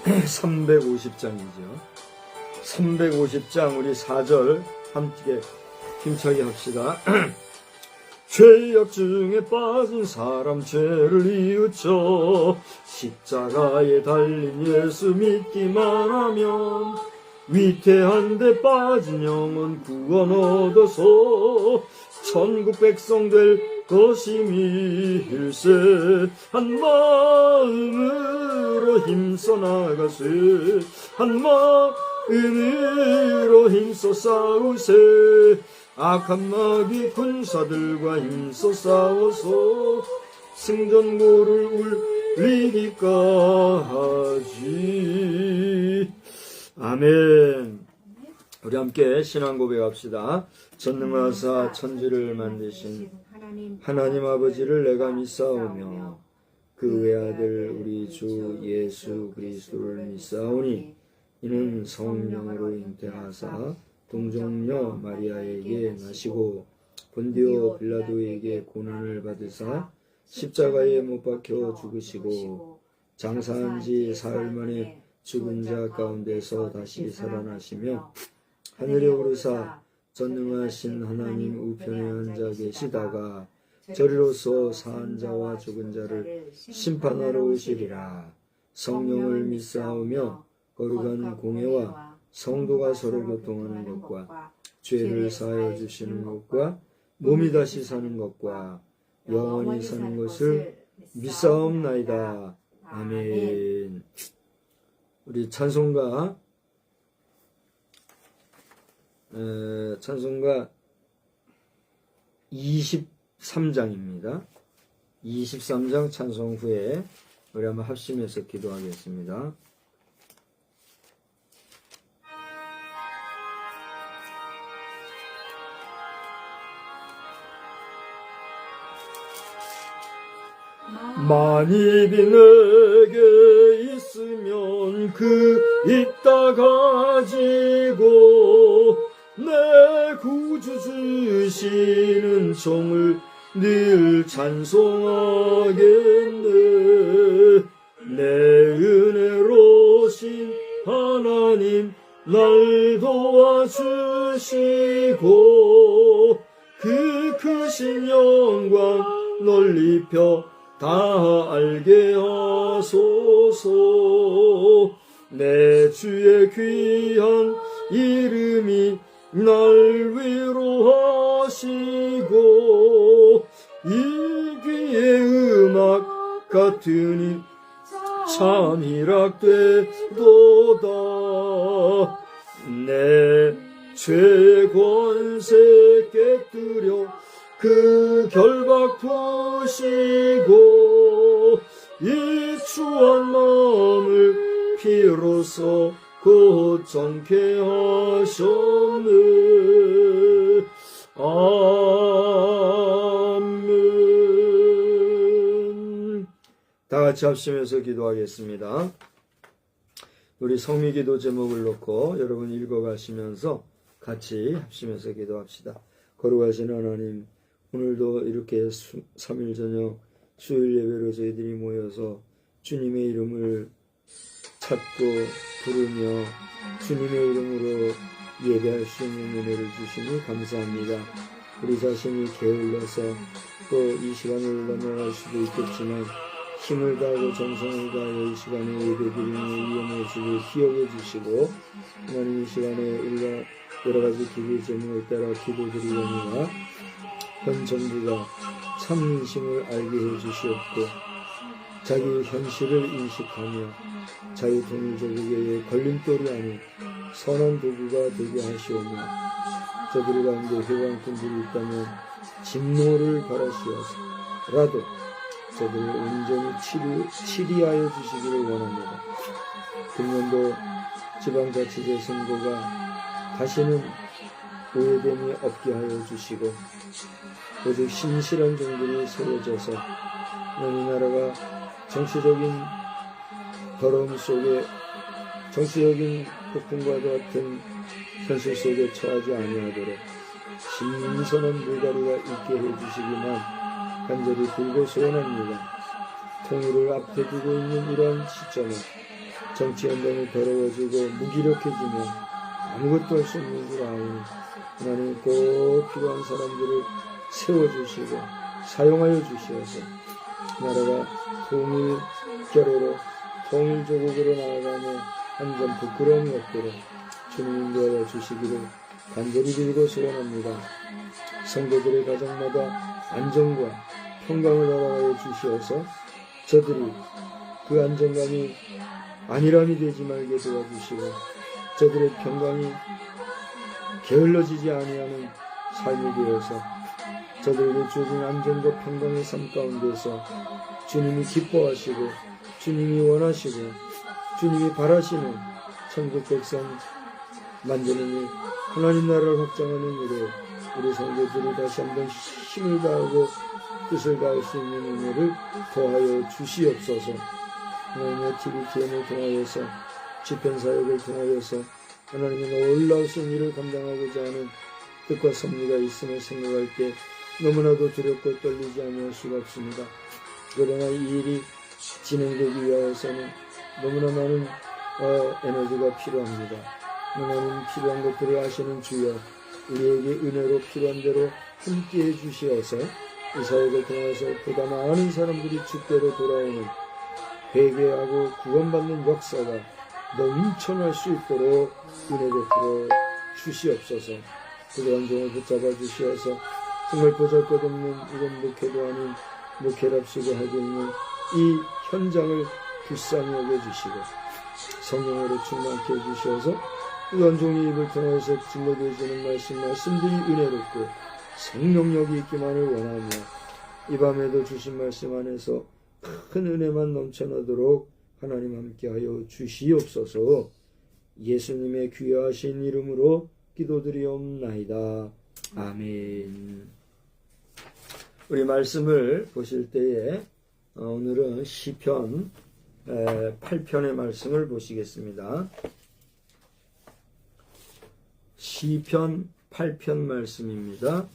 350장이죠. 350장 우리 4절 함께 힘차게 합시다. 죄악중에 빠진 사람 죄를 이웃쳐 십자가에 달린 예수 믿기만 하면 위태한 데 빠진 영혼 구원 얻어서 천국 백성 될 것임일세. 한 마음으로 힘써 나가세. 한 마음으로 힘써 싸우세. 악한 마귀 군사들과 힘써 싸워서 승전고를 울리기까지. 아멘. 우리 함께 신앙 고백합시다. 전능하사 천지를 만드신 하나님 아버지를 내가 믿사오며 그 외아들 우리 주 예수 그리스도를 믿사오니 이는 성령으로 잉태하사 동정녀 마리아에게 나시고 본디오 빌라도에게 고난을 받으사 십자가에 못 박혀 죽으시고 장사한 지 사흘 만에 죽은 자 가운데서 다시 살아나시며 하늘에 오르사 전능하신 하나님 우편에 앉아 계시다가 저리로서 사한 자와 죽은 자를 심판하러 오시리라. 성령을 믿사오며 거룩한 공예와 성도가 서로 교통하는 것과 죄를 사하여 주시는 것과 몸이 다시 사는 것과 영원히 사는 것을 믿사옵나이다. 아멘. 우리 찬송가 23장입니다. 23장 찬송 후에 우리 한번 합심해서 기도하겠습니다. 만입이 내게 있으면 그 있다 가지고 내 구주 주시는 종을 늘 찬송하겠네. 내 은혜로신 하나님 날 도와주시고 그 크신 영광 널리 펴 다 알게 하소서. 내 주의 귀한 이름이 날 위로하시고 이 귀의 음악 같으니 참 희락되도다. 내 죄 권세 깨뜨려 그 결박 푸시고 이 추한 마음을 피로써 곧 정케 하셨네. 아멘. 다 같이 합심해서 기도하겠습니다. 우리 성미기도 제목을 놓고 여러분 읽어가시면서 같이 합심해서 기도합시다. 거룩하신 하나님, 오늘도 이렇게 3일 저녁 수요일 예배로 저희들이 모여서 주님의 이름을 찾고 부르며 주님의 이름으로 예배할 수 있는 은혜를 주시니 감사합니다. 우리 자신이 게을러서 또 이 시간을 넘어갈 수도 있겠지만 힘을 다하고 정성을 다하여 이 시간에 예배드리는 우리의 모습을 기억해 주시고 하나님 이 시간에 우리가 여러가지 기도의 제목에 따라 기도드리려니와 현 정부가 참민심을 알게 해주시옵고 자기 현실을 인식하며 자유통일조국의 걸림돌이 아닌 선한 도구가 되게 하시오며 저들 가운데 회방꾼들이 있다면 진노를 바라시어서라도 저들을 온전히 치리하여 주시기를 원합니다. 금년도 지방자치제 선거가 다시는 오해됨이 없게 하여 주시고 오직 신실한 종들이 세워져서 이 나라가 정치적인 더러움 속에 정치적인 폭풍과 같은 현실 속에 처하지 아니하도록 신선한 물갈이가 있게 해주시기만 간절히 빌고 소원합니다. 통일을 앞에 두고 있는 이러한 시점에 정치 연단이 더러워지고 무기력해지면 아무것도 할 수 없는 줄 아오니 하나님 꼭 필요한 사람들을 세워주시고 사용하여 주시어서 나라가 통일교회로 통일조국으로 나아가며 한점 부끄러움이 없도록 주님 인도하여 주시기를 간절히 빌고 소원합니다. 성도들의 가정마다 안정과 평강을 허락하여 주시어서 저들이 그 안정감이 안일함이 되지 말게 도와주시고 저들의 평강이 게을러지지 아니하는 삶이 되어서 저들에게 주어진 안정과 평강의 삶 가운데서 주님이 기뻐하시고 주님이 원하시고 주님이 바라시는 천국 백성 만드는 일, 하나님 나라를 확장하는 일에 우리 성도들이 다시 한번 힘을 다하고 뜻을 다할 수 있는 은혜를 더하여 주시옵소서. 하나님의 TVTN을 통하여서 집현사역을 통하여서 하나님의 놀라우신 일을 감당하고자 하는 뜻과 섭리가 있음을 생각할 때 너무나도 두렵고 떨리지 않을 수가 없습니다. 그러나 이 일이 진행되기 위하여서는 너무나 많은 에너지가 필요합니다. 하나님 필요한 것들을 아시는 주여 우리에게 은혜로 필요한 대로 함께해 주시어서 이 사역을 통해서 보다 많은 사람들이 주께로 돌아오는 회개하고 구원받는 역사가 넘쳐날 수 있도록 은혜 베풀어 주시옵소서. 그러한 종을 붙잡아 주시어서 정말 보잘것없는 이런 목회도 아닌 목회랍시고 하고 있는 이 현장을 불쌍히 여겨주시고 성령으로 충만케 해주셔서 그러한 종의 입을 통해서 증거되어지는 말씀들이 은혜롭고 생명력이 있기만을 원하며 이 밤에도 주신 말씀 안에서 큰 은혜만 넘쳐나도록 하나님 함께하여 주시옵소서. 예수님의 귀하신 이름으로 기도드리옵나이다. 아멘. 우리 말씀을 보실 때에 오늘은 시편 8편의 말씀을 보시겠습니다. 시편 8편 말씀입니다.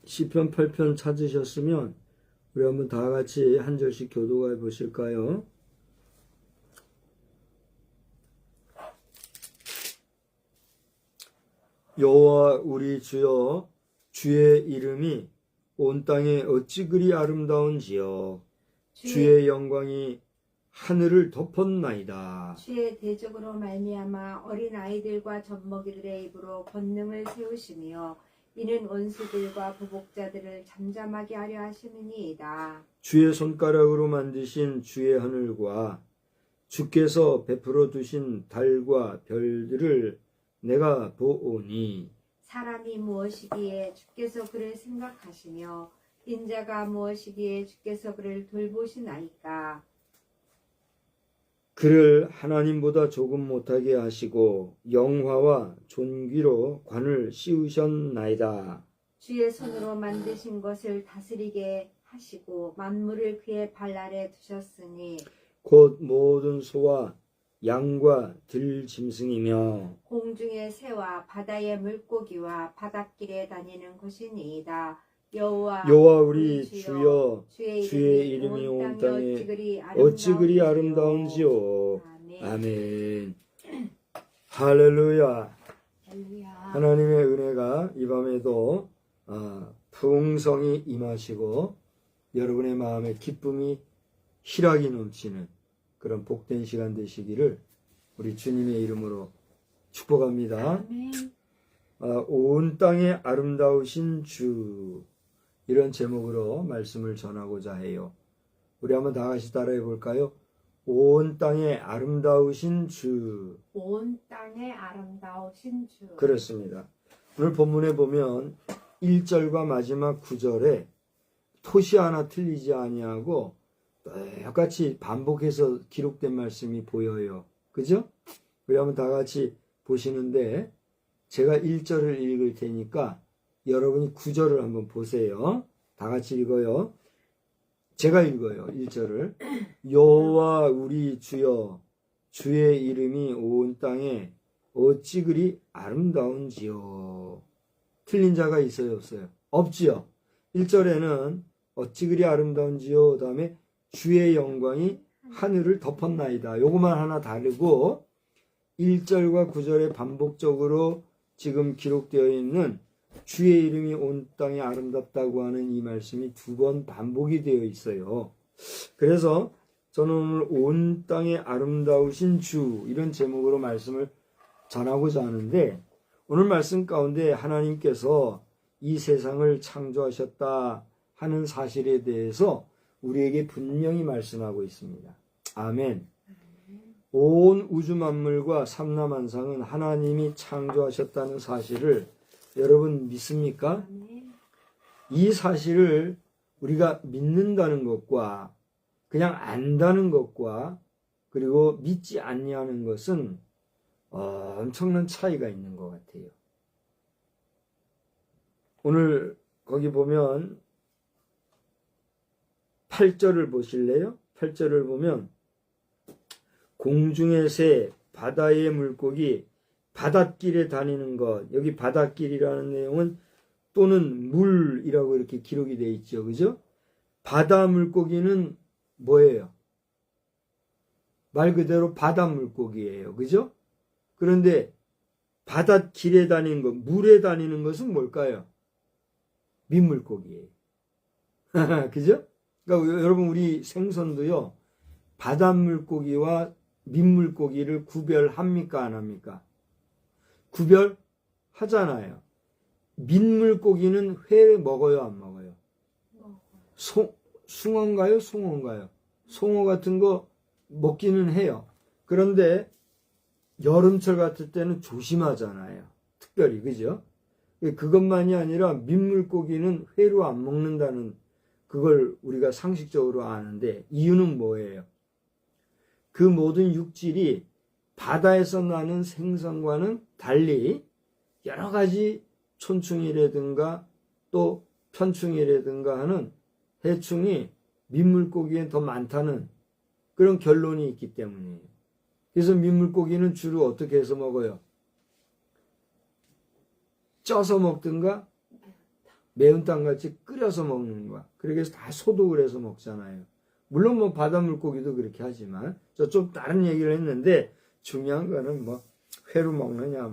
시편 8편 찾으셨으면 우리 한번 다 같이 한 절씩 교도해 보실까요? 여호와 우리 주여 주의 이름이 온 땅에 어찌 그리 아름다운지요. 주의 영광이 하늘을 덮었나이다. 주의 대적으로 말미암아 어린 아이들과 젖먹이들의 입으로 권능을 세우시며 이는 원수들과 부복자들을 잠잠하게 하려 하시느니이다. 주의 손가락으로 만드신 주의 하늘과 주께서 베풀어 두신 달과 별들을 내가 보오니 사람이 무엇이기에 주께서 그를 생각하시며 인자가 무엇이기에 주께서 그를 돌보시나이까. 그를 하나님보다 조금 못하게 하시고 영화와 존귀로 관을 씌우셨나이다. 주의 손으로 만드신 것을 다스리게 하시고 만물을 그의 발 아래 두셨으니 곧 모든 소와 양과 들짐승이며 공중의 새와 바다의 물고기와 바닷길에 다니는 것이니이다. 여호와 우리 주여 주의 이름이 온 땅에 어찌 그리 아름다운지요. 아멘. 할렐루야. 하나님의 은혜가 이 밤에도 풍성히 임하시고 여러분의 마음에 기쁨이 희락이 넘치는 그런 복된 시간 되시기를 우리 주님의 이름으로 축복합니다. 온 땅에 아름다우신 주, 이런 제목으로 말씀을 전하고자 해요. 우리 한번 다 같이 따라해 볼까요? 온 땅에 아름다우신 주. 온 땅에 아름다우신 주. 그렇습니다. 오늘 본문에 보면 1절과 마지막 9절에 토시 하나 틀리지 아니하고 똑같이 반복해서 기록된 말씀이 보여요. 그죠? 우리 한번 다 같이 보시는데 제가 1절을 읽을 테니까 여러분이 9절을 한번 보세요. 다 같이 읽어요. 제가 읽어요. 1절을. 여호와 우리 주여 주의 이름이 온 땅에 어찌 그리 아름다운지요. 틀린 자가 있어요, 없어요? 없지요. 1절에는 어찌 그리 아름다운지요. 다음에 주의 영광이 하늘을 덮었나이다. 요것만 하나 다르고 1절과 9절에 반복적으로 지금 기록되어 있는 주의 이름이 온 땅에 아름답다고 하는 이 말씀이 2번 반복이 되어 있어요. 그래서 저는 오늘 온 땅에 아름다우신 주 이런 제목으로 말씀을 전하고자 하는데 오늘 말씀 가운데 하나님께서 이 세상을 창조하셨다 하는 사실에 대해서 우리에게 분명히 말씀하고 있습니다. 아멘. 온 우주 만물과 삼라만상은 하나님이 창조하셨다는 사실을 여러분 믿습니까? 이 사실을 우리가 믿는다는 것과 그냥 안다는 것과 그리고 믿지 아니하는 것은 엄청난 차이가 있는 것 같아요. 오늘 거기 보면 8절을 보실래요? 8절을 보면 공중의 새, 바다의 물고기, 바닷길에 다니는 것. 여기 바닷길이라는 내용은 또는 물이라고 이렇게 기록이 되어 있죠. 그죠? 바다 물고기는 뭐예요? 말 그대로 바다 물고기예요. 그죠? 그런데 바닷길에 다니는 것, 물에 다니는 것은 뭘까요? 민물고기예요. 그죠? 그러니까 여러분 우리 생선도요. 바닷물고기와 민물고기를 구별합니까? 안 합니까? 구별하잖아요. 민물고기는 회 먹어요? 안 먹어요? 숭어인가요? 송어인가요? 송어 같은 거 먹기는 해요. 그런데 여름철 같을 때는 조심하잖아요. 특별히. 그죠? 그것만이 아니라 민물고기는 회로 안 먹는다는 그걸 우리가 상식적으로 아는데 이유는 뭐예요? 그 모든 육질이 바다에서 나는 생선과는 달리 여러 가지 촌충이라든가 또 편충이라든가 하는 해충이 민물고기에 더 많다는 그런 결론이 있기 때문이에요. 그래서 민물고기는 주로 어떻게 해서 먹어요? 쪄서 먹든가 매운탕같이 끓여서 먹는 거야. 그래서 다 소독을 해서 먹잖아요. 물론 뭐 바닷물고기도 그렇게 하지만 저 좀 다른 얘기를 했는데 중요한 거는 뭐 회로 먹느냐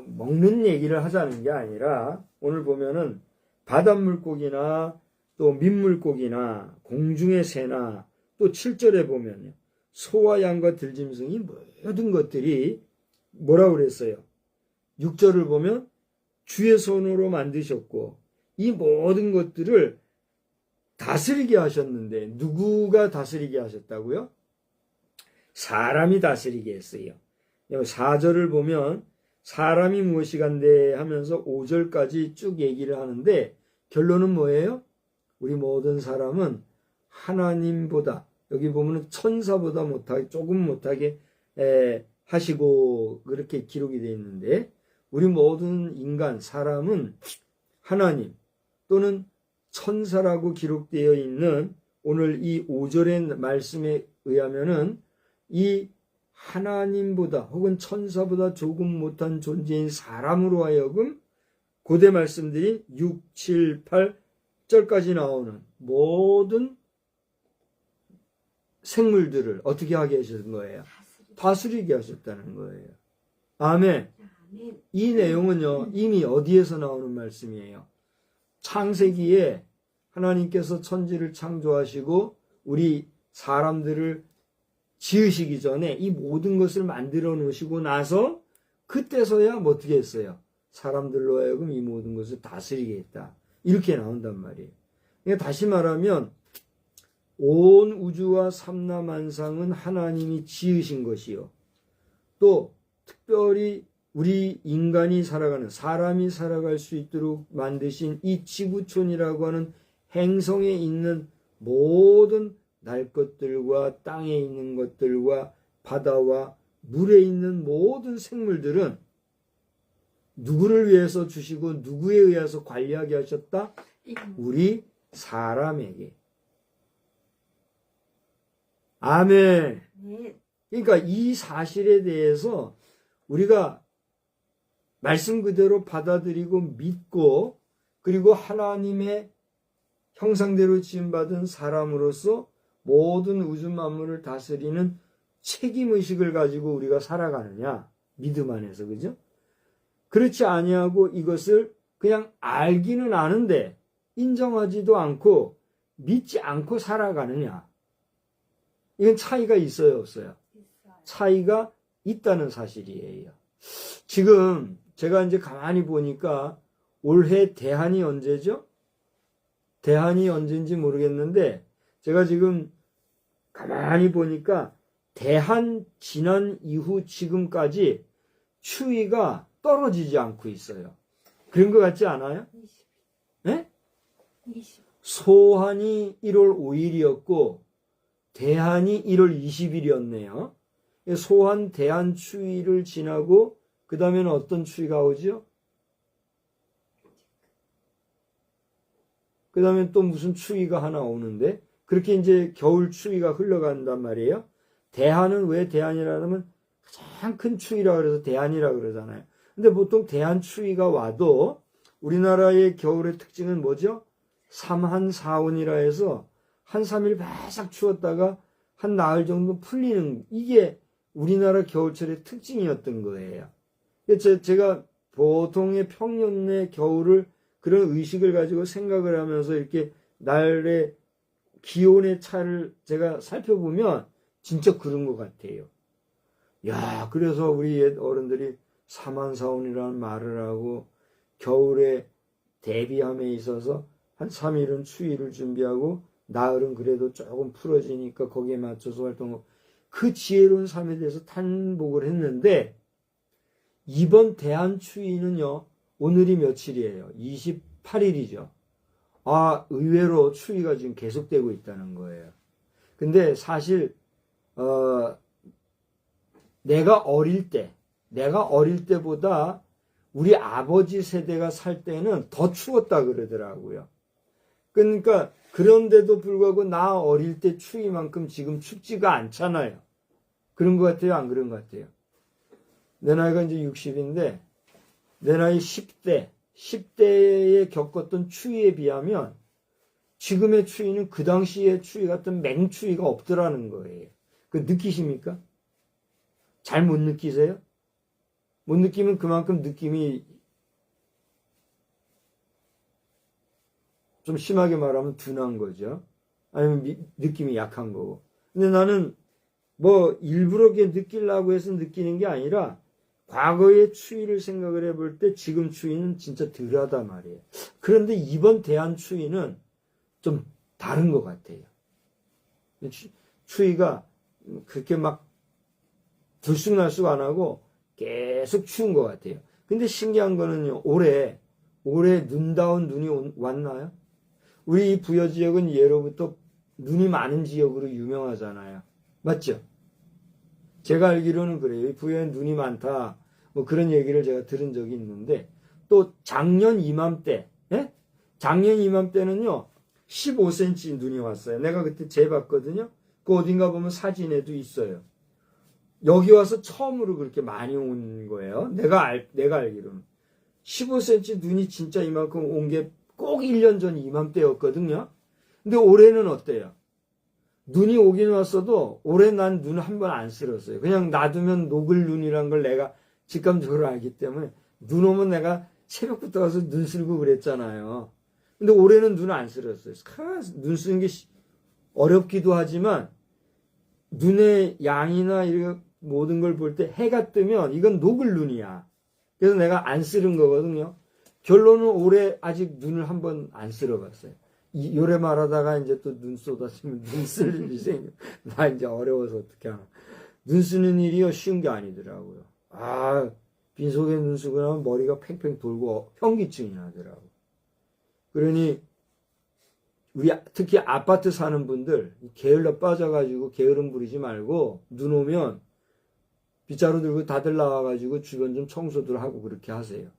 먹는 얘기를 하자는 게 아니라 오늘 보면은 바닷물고기나 또 민물고기나 공중의 새나 또 7절에 보면요. 소와 양과 들짐승이 모든 것들이 뭐라고 그랬어요? 6절을 보면 주의 손으로 만드셨고 이 모든 것들을 다스리게 하셨는데 누구가 다스리게 하셨다고요? 사람이 다스리게 했어요. 4절을 보면 사람이 무엇이간데 하면서 5절까지 쭉 얘기를 하는데 결론은 뭐예요? 우리 모든 사람은 하나님보다 여기 보면 천사보다 못하게 조금 못하게 하시고 그렇게 기록이 되어 있는데 우리 모든 인간 사람은 하나님 또는 천사라고 기록되어 있는 오늘 이 5절의 말씀에 의하면은 이 하나님보다 혹은 천사보다 조금 못한 존재인 사람으로 하여금 고대 말씀들이 6, 7, 8절까지 나오는 모든 생물들을 어떻게 하게 하셨던 거예요? 다스리게 하셨다는 거예요. 아멘. 이 내용은요 이미 어디에서 나오는 말씀이에요? 창세기에 하나님께서 천지를 창조하시고 우리 사람들을 지으시기 전에 이 모든 것을 만들어 놓으시고 나서 그때서야 어떻게 했어요? 사람들로 하여금 이 모든 것을 다스리게 했다. 이렇게 나온단 말이에요. 그러니까 다시 말하면 온 우주와 삼라만상은 하나님이 지으신 것이요. 또 특별히 우리 인간이 살아가는 사람이 살아갈 수 있도록 만드신 이 지구촌이라고 하는 행성에 있는 모든 날 것들과 땅에 있는 것들과 바다와 물에 있는 모든 생물들은 누구를 위해서 주시고 누구에 의해서 관리하게 하셨다? 우리 사람에게. 아멘. 그러니까 이 사실에 대해서 우리가 말씀 그대로 받아들이고 믿고 그리고 하나님의 형상대로 지음받은 사람으로서 모든 우주 만물을 다스리는 책임의식을 가지고 우리가 살아가느냐? 믿음 안에서, 그죠? 그렇지 아니하고 이것을 그냥 알기는 아는데 인정하지도 않고 믿지 않고 살아가느냐? 이건 차이가 있어요, 없어요? 차이가 있다는 사실이에요. 지금 제가 이제 가만히 보니까 올해 대한이 언제죠? 대한이 언제인지 모르겠는데 제가 지금 가만히 보니까 대한 지난 이후 지금까지 추위가 떨어지지 않고 있어요. 그런 것 같지 않아요? 20. 네? 20. 소한이 1월 5일이었고 대한이 1월 20일이었네요. 소한 대한 추위를 지나고 그 다음에는 어떤 추위가 오죠? 그 다음에 또 무슨 추위가 하나 오는데 그렇게 이제 겨울 추위가 흘러간단 말이에요. 대한은 왜 대한이라 하면 가장 큰 추위라 그래서 대한이라 그러잖아요. 근데 보통 대한 추위가 와도 우리나라의 겨울의 특징은 뭐죠? 삼한 사온이라 해서 한 3일 바싹 추웠다가 한 나흘 정도 풀리는 이게 우리나라 겨울철의 특징이었던 거예요. 제가 보통의 평년의 겨울을 그런 의식을 가지고 생각을 하면서 이렇게 날의 기온의 차를 제가 살펴보면 진짜 그런 것 같아요. 야, 그래서 우리 옛 어른들이 사만사온이라는 말을 하고 겨울에 대비함에 있어서 한 3일은 추위를 준비하고 나흘은 그래도 조금 풀어지니까 거기에 맞춰서 활동하고 그 지혜로운 삶에 대해서 탄복을 했는데 이번 대한추위는요. 오늘이 며칠이에요? 28일이죠. 아, 의외로 추위가 지금 계속되고 있다는 거예요. 근데 사실 내가 어릴 때보다 우리 아버지 세대가 살 때는 더 추웠다 그러더라고요. 그러니까 그런데도 불구하고 나 어릴 때 추위만큼 지금 춥지가 않잖아요. 그런 것 같아요? 안 그런 것 같아요? 내 나이가 이제 60인데 내 나이 10대에 겪었던 추위에 비하면 지금의 추위는 그 당시의 추위 같은 맹추위가 없더라는 거예요. 그 느끼십니까? 잘 못 느끼세요? 못 느끼면 그만큼 느낌이 좀 심하게 말하면 둔한 거죠. 아니면 느낌이 약한 거고. 근데 나는 뭐 일부러 느끼려고 해서 느끼는 게 아니라 과거의 추위를 생각을 해볼 때 지금 추위는 진짜 덜하단 말이에요. 그런데 이번 대한 추위는 좀 다른 것 같아요. 추위가 그렇게 막 들쑥날쑥 안 하고 계속 추운 것 같아요. 근데 신기한 거는요. 올해 눈다운 눈이 왔나요? 우리 이 부여 지역은 예로부터 눈이 많은 지역으로 유명하잖아요. 맞죠? 제가 알기로는 그래요. 이 부여에 눈이 많다. 뭐 그런 얘기를 제가 들은 적이 있는데 또 작년 이맘때 작년 이맘때는요. 15cm 눈이 왔어요. 내가 그때 재봤거든요. 그 어딘가 보면 사진에도 있어요. 여기 와서 처음으로 그렇게 많이 온 거예요. 내가 알기로는. 15cm 눈이 진짜 이만큼 온 게 꼭 1년 전 이맘때였거든요. 근데 올해는 어때요? 눈이 오긴 왔어도 올해 난 눈 한 번 안 쓸었어요. 그냥 놔두면 녹을 눈이란 걸 내가 직감적으로 알기 때문에 눈 오면 내가 새벽부터 가서 눈 쓸고 그랬잖아요. 근데 올해는 눈을 안 쓸었어요. 눈 쓰는 게 어렵기도 하지만 눈의 양이나 이런 모든 걸 볼 때 해가 뜨면 이건 녹을 눈이야. 그래서 내가 안 쓸은 거거든요. 결론은 올해 아직 눈을 한 번 안 쓸어봤어요. 요래 말하다가 이제 또 눈 쏟았으면 눈 쓸 일이 생겨. 나 이제 어려워서 어떻게 하나. 눈 쓰는 일이 쉬운 게 아니더라고요. 아, 빈속에 눈 쓰고 나면 머리가 팽팽 돌고 현기증이 나더라고. 그러니 우리 특히 아파트 사는 분들 게을러 빠져가지고 게으름 부리지 말고 눈 오면 빗자루 들고 다들 나와가지고 주변 좀 청소들 하고 그렇게 하세요.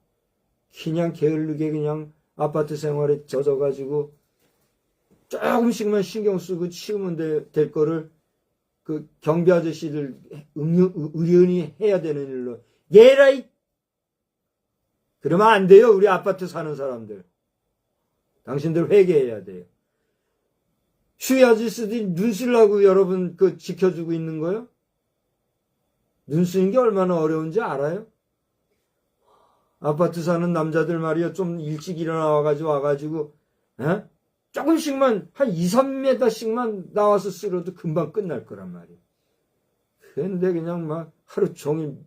그냥 게을르게 그냥 아파트 생활에 젖어가지고 조금씩만 신경 쓰고 치우면 될 거를 그 경비 아저씨들 의뢰인이 해야 되는 일로 얘라 그러면 안 돼요. 우리 아파트 사는 사람들. 당신들 회개해야 돼요. 슈이 아저씨들이 눈 쓰려고 여러분 지켜주고 있는 거요? 눈 쓰는 게 얼마나 어려운지 알아요? 아파트 사는 남자들 말이요. 좀 일찍 와가지고, 에? 조금씩만, 한 2, 3m씩만 나와서 쓸어도 금방 끝날 거란 말이에요. 그런데 그냥 막 하루 종일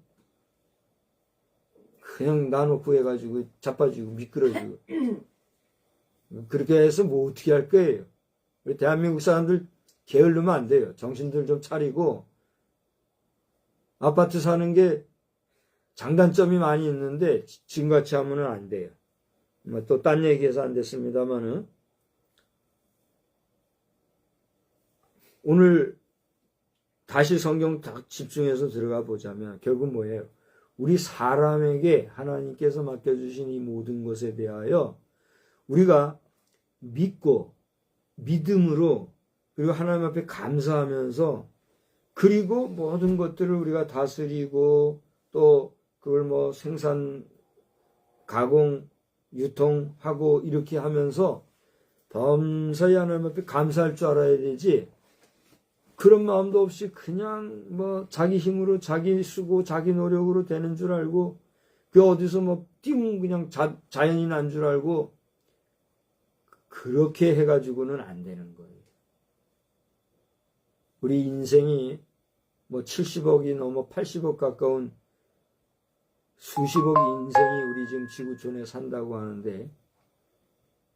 그냥 놔놓고 해가지고 자빠지고 미끄러지고. 그렇게 해서 뭐 어떻게 할 거예요? 우리 대한민국 사람들 게을르면 안 돼요. 정신들 좀 차리고, 아파트 사는 게 장단점이 많이 있는데 지금같이 하면은 안 돼요. 또 딴 얘기해서 안 됐습니다만은 오늘 다시 성경 딱 집중해서 들어가 보자면 결국 뭐예요? 우리 사람에게 하나님께서 맡겨주신 이 모든 것에 대하여 우리가 믿고 믿음으로 그리고 하나님 앞에 감사하면서 그리고 모든 것들을 우리가 다스리고 또 그걸 뭐 생산, 가공, 유통하고 이렇게 하면서 범사에 하나님 앞에 감사할 줄 알아야 되지. 그런 마음도 없이 그냥 뭐 자기 힘으로 자기 쓰고 자기 노력으로 되는 줄 알고 그 어디서 뭐 띵 그냥 자연이 난 줄 알고 그렇게 해가지고는 안 되는 거예요. 우리 인생이 뭐 70억이 넘어 80억 가까운 수십억 인생이 우리 지금 지구촌에 산다고 하는데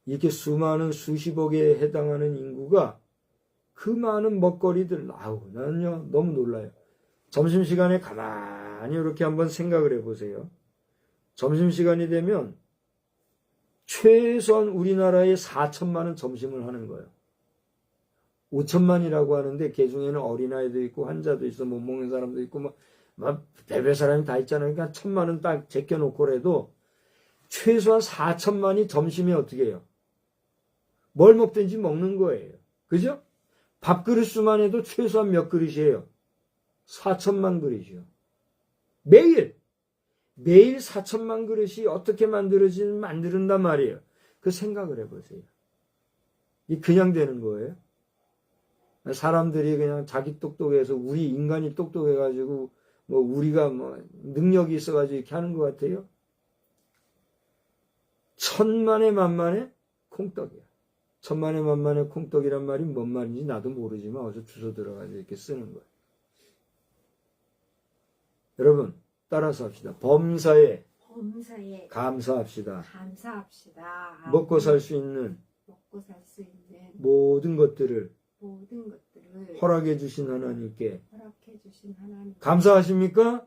이렇게 수많은 수십억에 해당하는 인구가 그 많은 먹거리들, 나는요 너무 놀라요. 점심시간에 가만히 이렇게 한번 생각을 해보세요. 점심시간이 되면 최소한 우리나라에 4천만은 점심을 하는 거예요. 5천만이라고 하는데 그 중에는 어린아이도 있고 환자도 있어 못 먹는 사람도 있고 막 별별 사람이 다 있잖아요. 그러니까 1,000만은 딱 제껴놓고라도 최소한 4천만이 점심에 어떻게 해요? 뭘 먹든지 먹는 거예요. 그죠? 밥그릇 수만 해도 최소한 몇 그릇이에요? 4천만 그릇이요. 매일 4천만 그릇이 어떻게 만드는단 말이에요. 그 생각을 해보세요. 이 그냥 되는 거예요. 사람들이 그냥 자기 똑똑해서 우리 인간이 똑똑해가지고 뭐 우리가 뭐 능력이 있어가지고 이렇게 하는 것 같아요. 천만에 만만에 콩떡이야. 천만에 만만에 콩떡이란 말이 뭔 말인지 나도 모르지만 어디서 주워 들어가지고 이렇게 쓰는 거예요. 여러분 따라서 합시다. 범사에 감사합시다. 먹고 살 수 있는 모든 것들을 허락해 주신 하나님께 감사하십니까?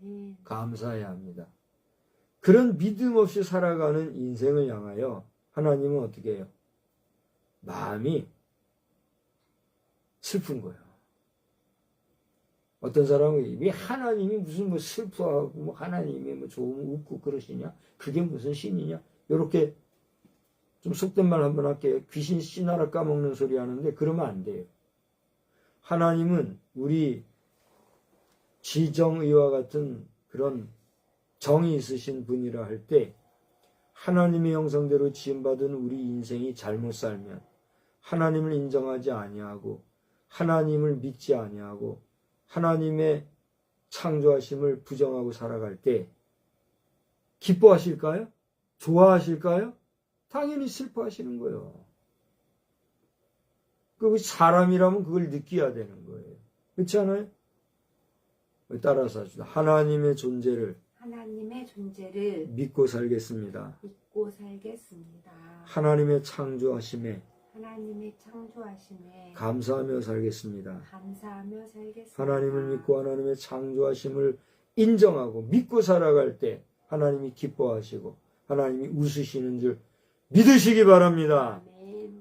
아멘. 감사해야 합니다. 그런 믿음 없이 살아가는 인생을 향하여 하나님은 어떻게 해요? 마음이 슬픈 거예요. 어떤 사람은 왜 하나님이 무슨 뭐 슬퍼하고 뭐 하나님이 뭐 좋으면 웃고 그러시냐? 그게 무슨 신이냐? 이렇게 좀 속된 말 한번 할게요. 귀신 씨나라 까먹는 소리 하는데 그러면 안 돼요. 하나님은 우리 지정의와 같은 그런 정이 있으신 분이라 할 때 하나님의 형상대로 지음받은 우리 인생이 잘못 살면 하나님을 인정하지 아니하고 하나님을 믿지 아니하고 하나님의 창조하심을 부정하고 살아갈 때 기뻐하실까요? 좋아하실까요? 당연히 슬퍼하시는 거예요. 그 사람이라면 그걸 느껴야 되는 거예요. 그렇지 않아요? 따라서 합시다. 하나님의 존재를 믿고 살겠습니다. 하나님의 창조하심에 감사하며 살겠습니다. 하나님을 믿고 하나님의 창조하심을 인정하고 믿고 살아갈 때 하나님이 기뻐하시고 하나님이 웃으시는 줄 믿으시기 바랍니다.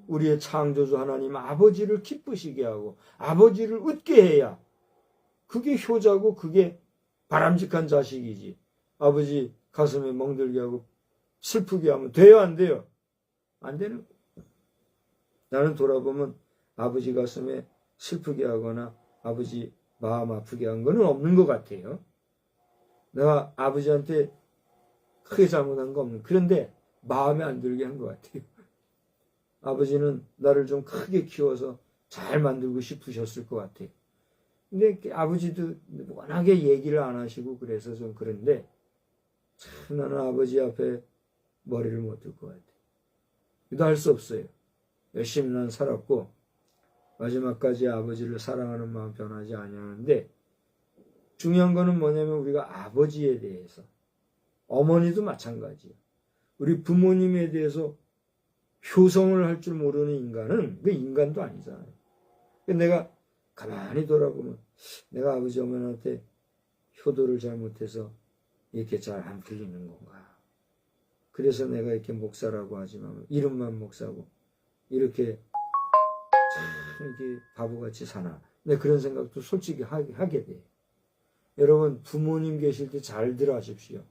우리의 창조주 하나님 아버지를 기쁘시게 하고 아버지를 웃게 해야 그게 효자고 그게 바람직한 자식이지. 아버지 가슴에 멍들게 하고 슬프게 하면 돼요, 안 돼요? 안 되는 거예요. 나는 돌아보면 아버지 가슴에 슬프게 하거나 아버지 마음 아프게 한 거는 없는 것 같아요. 내가 아버지한테 크게 잘못한 거 없는. 그런데 마음에 안 들게 한 것 같아요. 아버지는 나를 좀 크게 키워서 잘 만들고 싶으셨을 것 같아요. 근데 아버지도 워낙에 얘기를 안 하시고 그래서 좀 그런데 참 나는 아버지 앞에 머리를 못 들 것 같아요. 그래도 할 수 없어요. 열심히 난 살았고 마지막까지 아버지를 사랑하는 마음 변하지 아니하는데 중요한 거는 뭐냐면 우리가 아버지에 대해서 어머니도 마찬가지예요. 우리 부모님에 대해서 효성을 할 줄 모르는 인간은 그 인간도 아니잖아요. 내가 가만히 돌아보면 내가 아버지 어머니한테 효도를 잘못해서 이렇게 잘 안 풀리는 건가. 그래서 내가 이렇게 목사라고 하지만 이름만 목사고 이렇게 참 이렇게 바보같이 사나. 네, 그런 생각도 솔직히 하게 돼요. 여러분 부모님 계실 때 잘 들어 하십시오.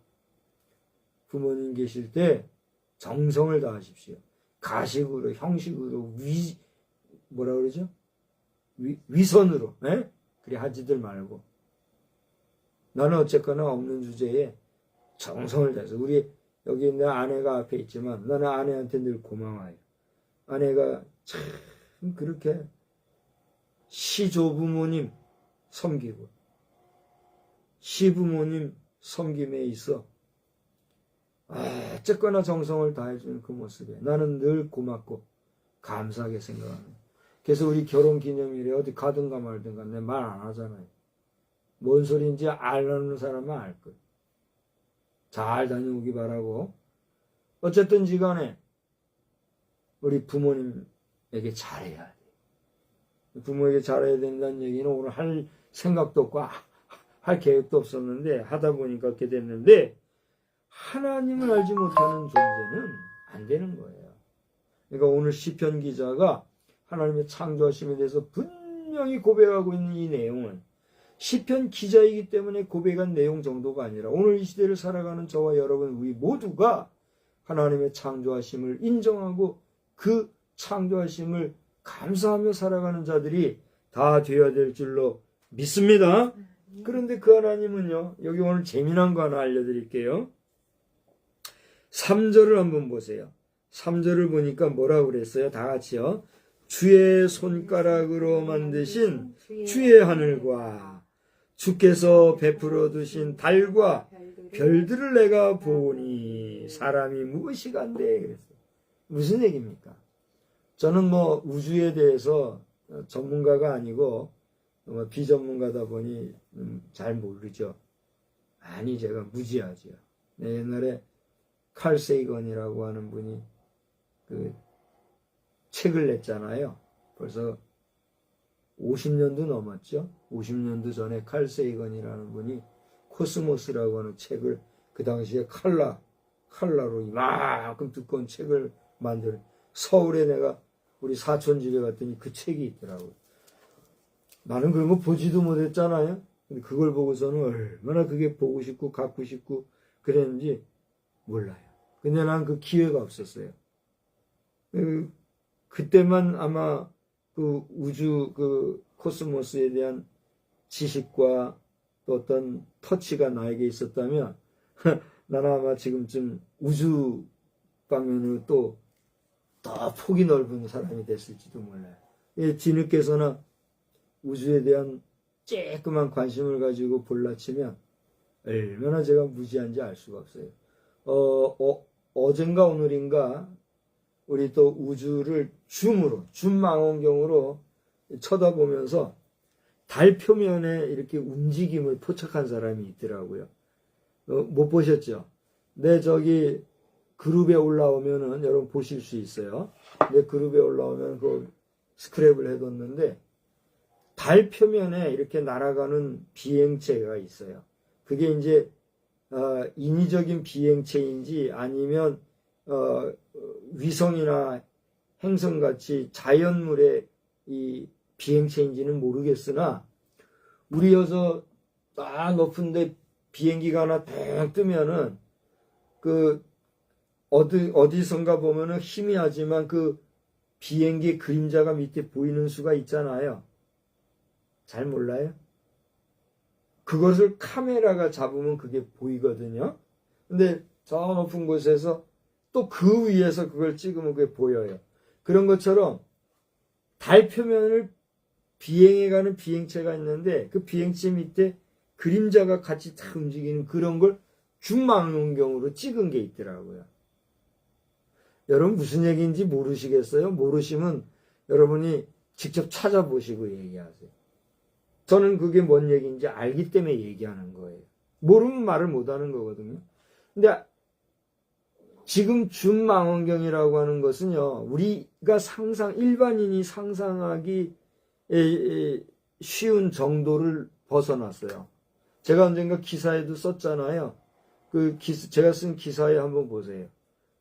부모님 계실 때 정성을 다하십시오. 가식으로 형식으로 뭐라 그러죠? 위선으로 그래 하지들 말고 나는 어쨌거나 없는 주제에 정성을 다해서 우리 여기 내 아내가 앞에 있지만 나는 아내한테 늘 고마워요. 아내가 참 그렇게 시조부모님 섬기고 시부모님 섬김에 있어 어쨌거나 정성을 다해주는 그 모습에 나는 늘 고맙고 감사하게 생각합니다. 그래서 우리 결혼기념일에 어디 가든가 말든가 내 말 안 하잖아요. 뭔 소리인지 알는 사람은 알 거예요. 잘 다녀오기 바라고 어쨌든지 간에 우리 부모님에게 잘해야 돼. 부모에게 잘해야 된다는 얘기는 오늘 할 생각도 없고 할 계획도 없었는데 하다 보니까 그렇게 됐는데 하나님을 알지 못하는 존재는 안 되는 거예요. 그러니까 오늘 시편 기자가 하나님의 창조하심에 대해서 분명히 고백하고 있는 이 내용은 시편 기자이기 때문에 고백한 내용 정도가 아니라 오늘 이 시대를 살아가는 저와 여러분 우리 모두가 하나님의 창조하심을 인정하고 그 창조하심을 감사하며 살아가는 자들이 다 되어야 될 줄로 믿습니다. 그런데 그 하나님은요, 여기 오늘 재미난 거 하나 알려드릴게요. 3절을 한번 보세요. 3절을 보니까 뭐라고 그랬어요? 다 같이요. 주의 손가락으로 만드신 주의 하늘과 주께서 베풀어 두신 달과 별들을 내가 보니 사람이 무엇이 간대 그랬어요. 무슨 얘기입니까? 저는 뭐 우주에 대해서 전문가가 아니고 비전문가다 보니 잘 모르죠. 아니 제가 무지하죠. 옛날에 칼 세이건이라고 하는 분이 그 책을 냈잖아요. 벌써 50년도 넘었죠. 50년도 전에 칼 세이건이라는 분이 코스모스라고 하는 책을 그 당시에 칼라로 이만큼 두꺼운 책을 만들어 서울에 내가 우리 사촌 집에 갔더니 그 책이 있더라고요. 나는 그런 거 보지도 못했잖아요. 근데 그걸 보고서는 얼마나 그게 보고 싶고 갖고 싶고 그랬는지 몰라요. 근데 난 그 기회가 없었어요. 그때만 아마 그 우주 그 코스모스에 대한 지식과 또 어떤 터치가 나에게 있었다면 나는 아마 지금쯤 우주 방면으로 또 더 폭이 넓은 사람이 됐을지도 몰라요. 뒤늦게서나 우주에 대한 쬐끄만 관심을 가지고 볼라치면 얼마나 제가 무지한지 알 수가 없어요. 어젠가 오늘인가 우리 또 우주를 줌망원경으로 쳐다보면서 달 표면에 이렇게 움직임을 포착한 사람이 있더라고요. 못 보셨죠? 내 저기 그룹에 올라오면은 여러분 보실 수 있어요. 내 그룹에 올라오면 그 스크랩을 해뒀는데 달 표면에 이렇게 날아가는 비행체가 있어요. 그게 이제 인위적인 비행체인지 아니면 위성이나 행성같이 자연물의 이 비행체인지는 모르겠으나 우리 여서 딱 높은데 비행기가 하나 딱 뜨면은 그 어디선가 보면은 희미하지만 그 비행기 그림자가 밑에 보이는 수가 있잖아요. 잘 몰라요? 그것을 카메라가 잡으면 그게 보이거든요. 근데 저 높은 곳에서 또 그 위에서 그걸 찍으면 그게 보여요. 그런 것처럼 달 표면을 비행해가는 비행체가 있는데 그 비행체 밑에 그림자가 같이 다 움직이는 그런 걸 줌망원경으로 찍은 게 있더라고요. 여러분 무슨 얘기인지 모르시겠어요? 모르시면 여러분이 직접 찾아보시고 얘기하세요. 저는 그게 뭔 얘기인지 알기 때문에 얘기하는 거예요. 모르면 말을 못하는 거거든요. 근데 지금 줌망원경이라고 하는 것은요, 우리가 일반인이 상상하기 쉬운 정도를 벗어났어요. 제가 언젠가 기사에도 썼잖아요. 제가 쓴 기사에 한번 보세요.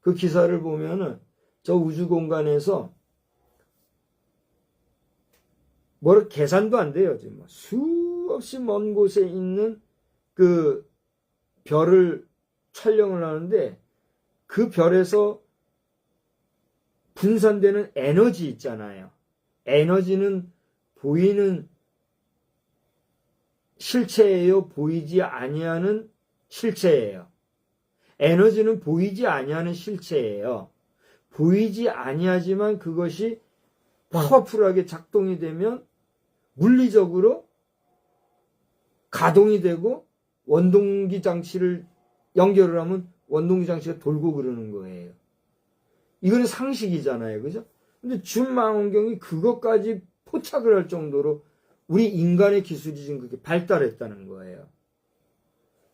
그 기사를 보면은 저 우주 공간에서 뭐 계산도 안 돼요. 지금 수없이 먼 곳에 있는 그 별을 촬영을 하는데 그 별에서 분산되는 에너지 있잖아요. 에너지는 보이는 실체예요? 보이지 아니하는 실체예요? 에너지는 보이지 아니하는 실체예요. 보이지 아니하지만 그것이 파워풀하게 작동이 되면 물리적으로 가동이 되고 원동기 장치를 연결을 하면 원동기 장치가 돌고 그러는 거예요. 이거는 상식이잖아요. 그죠? 근데 줌망원경이 그것까지 포착을 할 정도로 우리 인간의 기술이 지금 그렇게 발달했다는 거예요.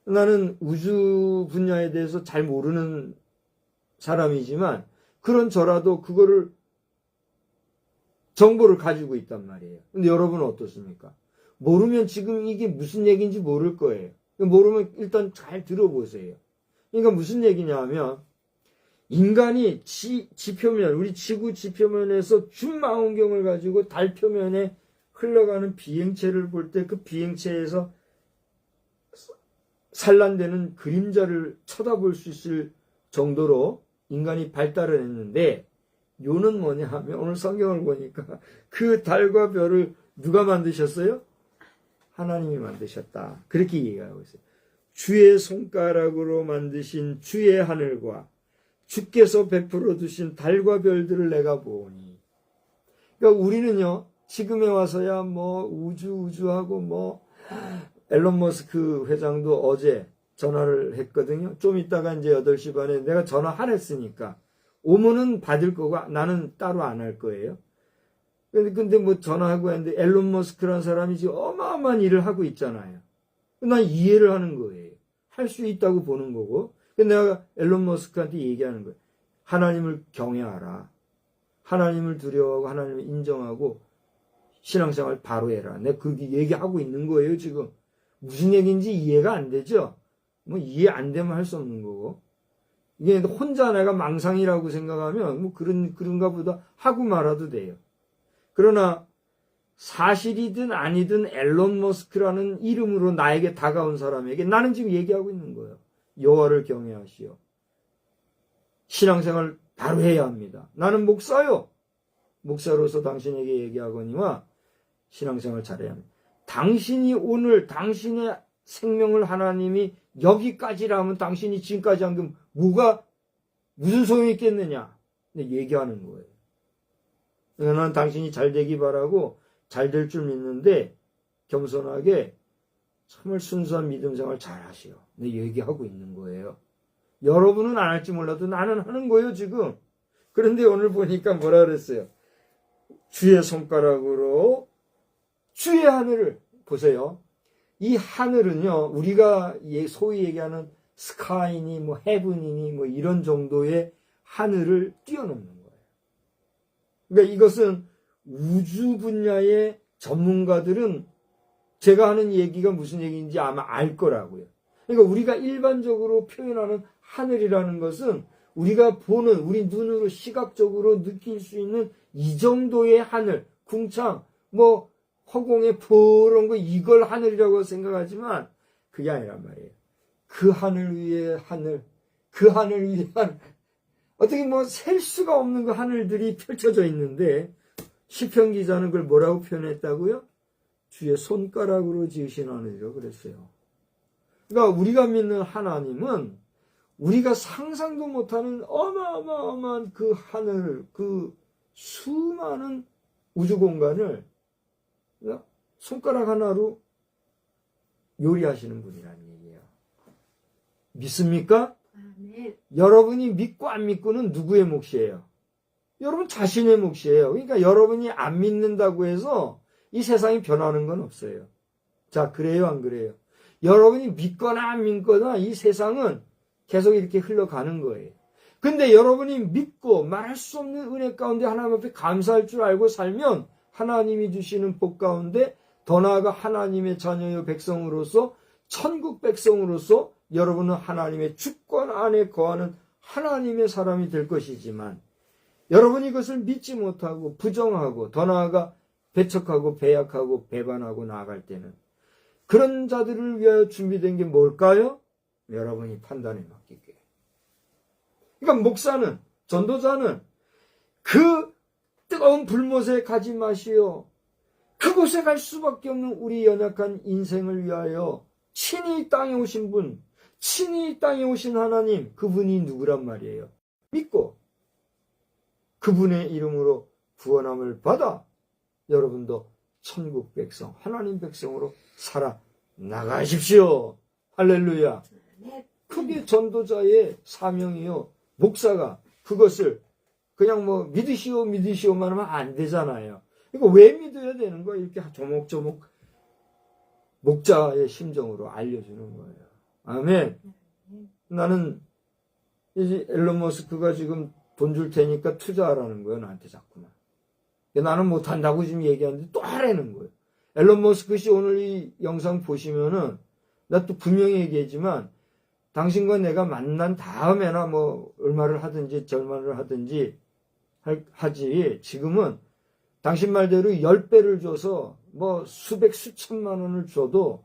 나는 우주 분야에 대해서 잘 모르는 사람이지만 그런 저라도 그거를 정보를 가지고 있단 말이에요. 근데 여러분은 어떻습니까? 모르면 지금 이게 무슨 얘기인지 모를 거예요. 모르면 일단 잘 들어보세요. 그러니까 무슨 얘기냐면 인간이 지표면, 우리 지구 지표면에서 줌망원경을 가지고 달 표면에 흘러가는 비행체를 볼 때 그 비행체에서 산란되는 그림자를 쳐다볼 수 있을 정도로 인간이 발달을 했는데 요는 뭐냐 하면 오늘 성경을 보니까 그 달과 별을 누가 만드셨어요? 하나님이 만드셨다. 그렇게 얘기하고 있어요. 주의 손가락으로 만드신 주의 하늘과 주께서 베풀어 두신 달과 별들을 내가 보니. 그러니까 우리는요, 지금에 와서야 뭐 우주하고 뭐 앨런 머스크 회장도 어제 전화를 했거든요. 좀 이따가 이제 8시 반에 내가 전화 안 했으니까 오면은 받을 거고 나는 따로 안 할 거예요. 근데 뭐 전화하고 했는데 앨런 머스크라는 사람이 지금 어마어마한 일을 하고 있잖아요. 난 이해를 하는 거예요. 할 수 있다고 보는 거고. 내가 앨런 머스크한테 얘기하는 거예요. 하나님을 경외하라. 하나님을 두려워하고 하나님을 인정하고 신앙생활 바로 해라. 내가 그렇게 얘기하고 있는 거예요, 지금. 무슨 얘기인지 이해가 안 되죠? 뭐 이해 안 되면 할 수 없는 거고. 이게 혼자 내가 망상이라고 생각하면 뭐 그런가 보다 하고 말아도 돼요. 그러나 사실이든 아니든 앨런 머스크라는 이름으로 나에게 다가온 사람에게 나는 지금 얘기하고 있는 거예요. 여호와를 경외하시오. 신앙생활 바로 해야 합니다. 나는 목사요. 목사로서 당신에게 얘기하거니와 신앙생활 잘해야 합니다. 당신이 오늘 당신의 생명을 하나님이 여기까지라면 당신이 지금까지 한 게 무슨 소용이 있겠느냐. 얘기하는 거예요. 난 당신이 잘 되기 바라고 잘 될 줄 믿는데 겸손하게 정말 순수한 믿음 생활 잘 하시오. 내 얘기하고 있는 거예요. 여러분은 안 할지 몰라도 나는 하는 거예요, 지금. 그런데 오늘 보니까 뭐라 그랬어요? 주의 손가락으로 주의 하늘을 보세요. 이 하늘은요, 우리가 소위 얘기하는 스카이니 뭐 헤븐이니 뭐 이런 정도의 하늘을 뛰어넘는 거예요. 그러니까 이것은 우주 분야의 전문가들은 제가 하는 얘기가 무슨 얘기인지 아마 알 거라고요. 그러니까 우리가 일반적으로 표현하는 하늘이라는 것은 우리가 보는 우리 눈으로 시각적으로 느낄 수 있는 이 정도의 하늘, 궁창, 뭐 허공에 푸른 거 이걸 하늘이라고 생각하지만 그게 아니란 말이에요. 그 하늘 위에 하늘, 그 하늘 위에 하늘. 어떻게 뭐 셀 수가 없는 그 하늘들이 펼쳐져 있는데 시편 기자는 그걸 뭐라고 표현했다고요? 주의 손가락으로 지으신 하늘이라고 그랬어요. 그러니까 우리가 믿는 하나님은 우리가 상상도 못하는 어마어마한 그 하늘, 그 수많은 우주 공간을 손가락 하나로 요리하시는 분이라는 얘기예요. 믿습니까? 아멘. 여러분이 믿고 안 믿고는 누구의 몫이에요? 여러분 자신의 몫이에요. 그러니까 여러분이 안 믿는다고 해서 이 세상이 변하는 건 없어요. 자, 그래요, 안 그래요? 여러분이 믿거나 안 믿거나 이 세상은 계속 이렇게 흘러가는 거예요. 근데 여러분이 믿고 말할 수 없는 은혜 가운데 하나님 앞에 감사할 줄 알고 살면 하나님이 주시는 복 가운데 더 나아가 하나님의 자녀요 백성으로서 천국 백성으로서 여러분은 하나님의 주권 안에 거하는 하나님의 사람이 될 것이지만 여러분이 이것을 믿지 못하고 부정하고 더 나아가 배척하고 배약하고 배반하고 나아갈 때는 그런 자들을 위하여 준비된 게 뭘까요? 여러분이 판단에 맡길게요. 그러니까 목사는, 전도자는 그 뜨거운 불못에 가지 마시오. 그곳에 갈 수밖에 없는 우리 연약한 인생을 위하여 친히 이 땅에 오신 분, 친히 이 땅에 오신 하나님, 그분이 누구란 말이에요. 믿고 그분의 이름으로 구원함을 받아 여러분도 천국 백성, 하나님 백성으로 살아나가십시오. 할렐루야. 그게 전도자의 사명이요. 목사가 그것을 그냥 뭐 믿으시오만 하면 안 되잖아요. 이거 왜 믿어야 되는 거야? 이렇게 조목조목 목자의 심정으로 알려주는 거예요. 아멘. 나는 이제 앨런 머스크가 지금 돈 줄 테니까 투자하라는 거예요. 나한테 자꾸만. 나는 못한다고 지금 얘기하는데 또 하라는 거예요. 앨런 머스크 씨 오늘 이 영상 보시면은 나 또 분명히 얘기했지만 당신과 내가 만난 다음에나 뭐 얼마를 하든지 절만을 하든지 하지 지금은 당신 말대로 10배를 줘서 뭐 수백 수천만 원을 줘도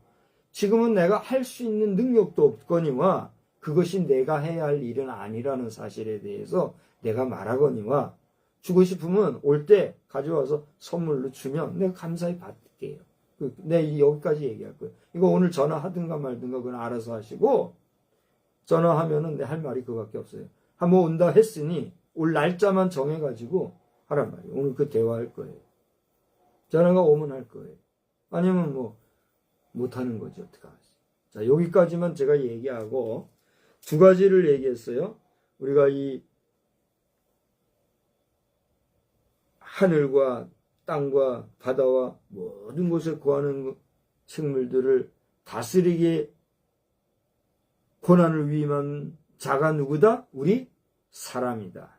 지금은 내가 할 수 있는 능력도 없거니와 그것이 내가 해야 할 일은 아니라는 사실에 대해서 내가 말하거니와 주고 싶으면 올 때 가져와서 선물로 주면 내가 감사히 받을게요. 내가 여기까지 얘기할 거예요. 이거 오늘 전화하든가 말든가 그건 알아서 하시고 전화하면은 내 할 말이 그거밖에 없어요. 한번 온다 했으니 올 날짜만 정해가지고 하란 말이에요. 오늘 그 대화할 거예요. 전화가 오면 할 거예요. 아니면 뭐 못하는 거지 어떡하겠어요. 자, 여기까지만 제가 얘기하고 두 가지를 얘기했어요. 우리가 이 하늘과 땅과 바다와 모든 곳에 거하는 생물들을 다스리게 고난을 위임한 자가 누구다? 우리 사람이다.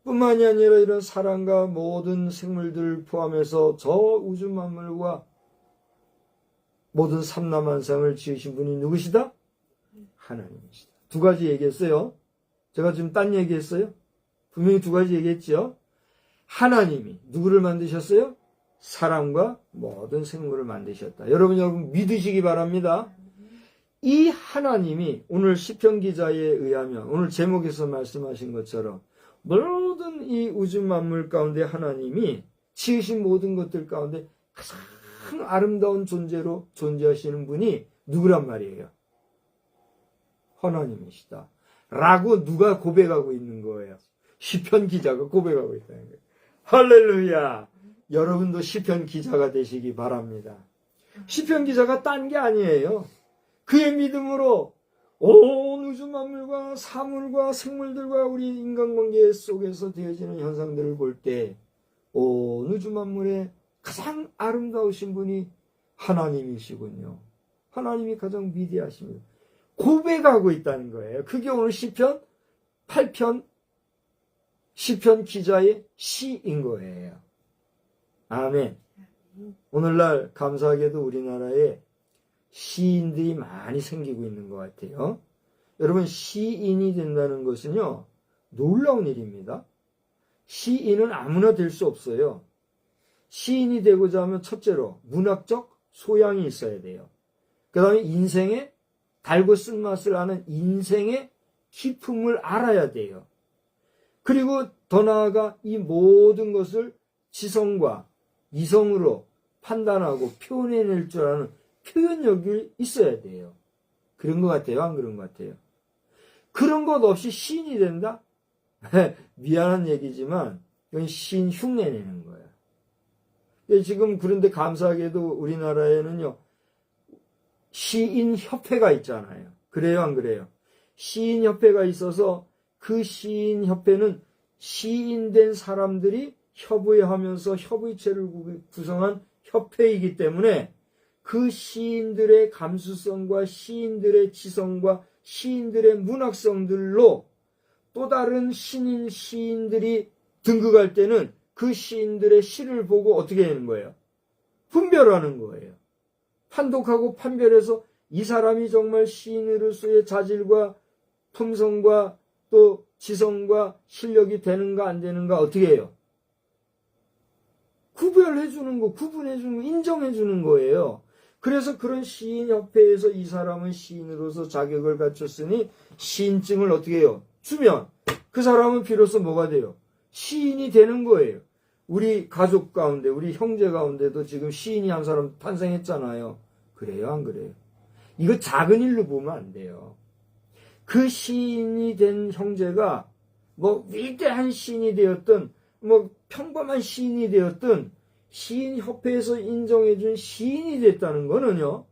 뿐만이 아니라 이런 사람과 모든 생물들을 포함해서 저 우주 만물과 모든 삼라만상을 지으신 분이 누구시다? 하나님이시다. 두 가지 얘기했어요. 제가 지금 딴 얘기했어요? 분명히 두 가지 얘기했죠. 하나님이 누구를 만드셨어요? 사람과 모든 생물을 만드셨다. 여러분 믿으시기 바랍니다. 이 하나님이 오늘 시편 기자에 의하면 오늘 제목에서 말씀하신 것처럼 모든 이 우주 만물 가운데 하나님이 지으신 모든 것들 가운데 가장 아름다운 존재로 존재하시는 분이 누구란 말이에요? 하나님이시다. 라고 누가 고백하고 있는 거예요? 시편 기자가 고백하고 있다는 거예요. 할렐루야. 여러분도 시편 기자가 되시기 바랍니다. 시편 기자가 딴 게 아니에요. 그의 믿음으로 온 우주 만물과 사물과 생물들과 우리 인간관계 속에서 되어지는 현상들을 볼 때 온 우주 만물의 가장 아름다우신 분이 하나님이시군요. 하나님이 가장 위대하십니다. 고백하고 있다는 거예요. 그게 오늘 시편 8편 시편 기자의 시인 거예요. 아멘. 오늘날 감사하게도 우리나라에 시인들이 많이 생기고 있는 것 같아요. 여러분 시인이 된다는 것은요 놀라운 일입니다. 시인은 아무나 될 수 없어요. 시인이 되고자 하면 첫째로 문학적 소양이 있어야 돼요. 그 다음에 인생의 달고 쓴맛을 아는 인생의 기품을 알아야 돼요. 그리고 더 나아가 이 모든 것을 지성과 이성으로 판단하고 표현해낼 줄 아는 표현력이 있어야 돼요. 그런 것 같아요? 안 그런 것 같아요? 그런 것 없이 시인이 된다? 미안한 얘기지만 이건 시인 흉내 내는 거야. 지금 그런데 감사하게도 우리나라에는요, 시인협회가 있잖아요. 그래요, 안 그래요? 시인협회가 있어서 그 시인협회는 시인된 사람들이 협의하면서 협의체를 구성한 협회이기 때문에 그 시인들의 감수성과 시인들의 지성과 시인들의 문학성들로 또 다른 신인 시인들이 등극할 때는 그 시인들의 시를 보고 어떻게 하는 거예요? 분별하는 거예요. 판독하고 판별해서 이 사람이 정말 시인으로서의 자질과 품성과 또 지성과 실력이 되는가 안 되는가 어떻게 해요? 구별해 주는 거, 구분해 주는 거, 인정해 주는 거예요. 그래서 그런 시인협회에서 이 사람은 시인으로서 자격을 갖췄으니 시인증을 어떻게 해요? 주면 그 사람은 비로소 뭐가 돼요? 시인이 되는 거예요. 우리 가족 가운데, 우리 형제 가운데도 지금 시인이 한 사람 탄생했잖아요. 그래요, 안 그래요? 이거 작은 일로 보면 안 돼요. 그 시인이 된 형제가 뭐 위대한 시인이 되었든 뭐 평범한 시인이 되었든 시인협회에서 인정해준 시인이 됐다는 거는요,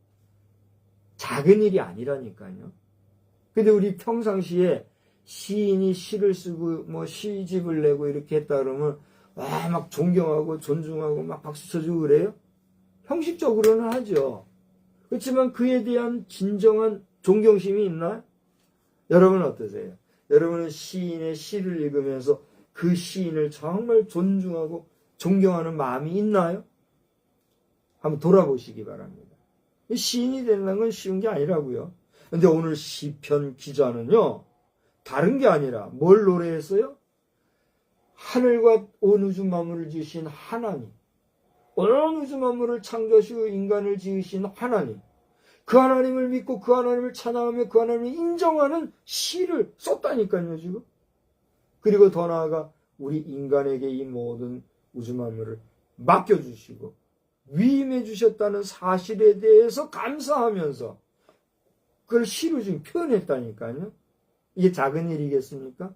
작은 일이 아니라니까요. 근데 우리 평상시에 시인이 시를 쓰고 뭐 시집을 내고 이렇게 했다 그러면 와, 막 존경하고 존중하고 막 박수 쳐주고 그래요? 형식적으로는 하죠. 그렇지만 그에 대한 진정한 존경심이 있나요? 여러분 어떠세요? 여러분은 시인의 시를 읽으면서 그 시인을 정말 존중하고 존경하는 마음이 있나요? 한번 돌아보시기 바랍니다. 시인이 되는 건 쉬운 게 아니라고요. 근데 오늘 시편 기자는요, 다른 게 아니라 뭘 노래했어요? 하늘과 온 우주 만물을 지으신 하나님, 온 우주 만물을 창조하시고 인간을 지으신 하나님, 그 하나님을 믿고 그 하나님을 찬양하며 그 하나님을 인정하는 시를 썼다니까요, 지금. 그리고 더 나아가 우리 인간에게 이 모든 우주 만물을 맡겨주시고 위임해 주셨다는 사실에 대해서 감사하면서 그걸 시로 지금 표현했다니까요. 이게 작은 일이겠습니까?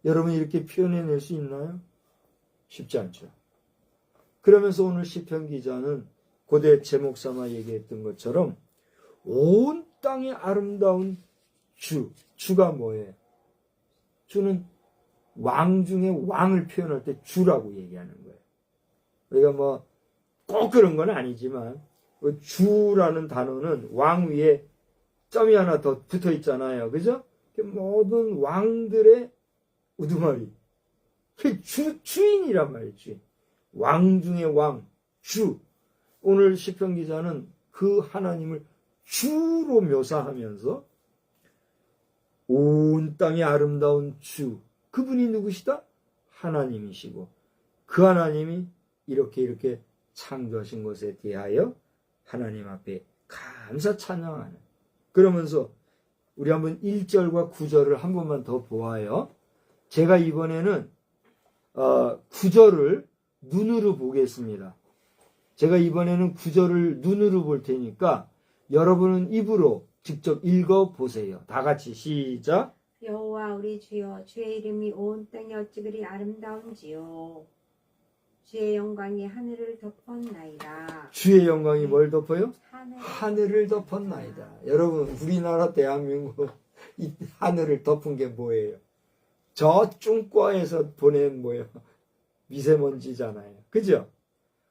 여러분 이렇게 표현해낼 수 있나요? 쉽지 않죠. 그러면서 오늘 시편 기자는 고대 제목 삼아 얘기했던 것처럼 온 땅의 아름다운 주가 뭐예요? 주는 왕 중에 왕을 표현할 때 주라고 얘기하는 거예요. 우리가 뭐 꼭 그런 건 아니지만 주라는 단어는 왕 위에 점이 하나 더 붙어 있잖아요. 그죠? 모든 왕들의 우두머리. 주인이란 말이에요. 주인. 왕 중에 왕, 주. 오늘 시편 기자는 그 하나님을 주로 묘사하면서 온 땅의 아름다운 주. 그분이 누구시다? 하나님이시고 그 하나님이 이렇게 창조하신 것에 대하여 하나님 앞에 감사 찬양하는. 그러면서 우리 한번 1절과 9절을 한 번만 더 보아요. 제가 이번에는 9절을 눈으로 보겠습니다. 제가 이번에는 9절을 눈으로 볼 테니까 여러분은 입으로 직접 읽어보세요. 다 같이 시작. 여호와 우리 주여, 주의 이름이 온 땅에 어찌 그리 아름다운지요. 주의 영광이 하늘을 덮었나이다. 주의 영광이 뭘 덮어요? 하늘을, 하늘을 덮었나이다. 여러분 우리나라 대한민국 이 하늘을 덮은 게 뭐예요? 저 중과에서 보낸 뭐예요? 미세먼지잖아요. 그죠?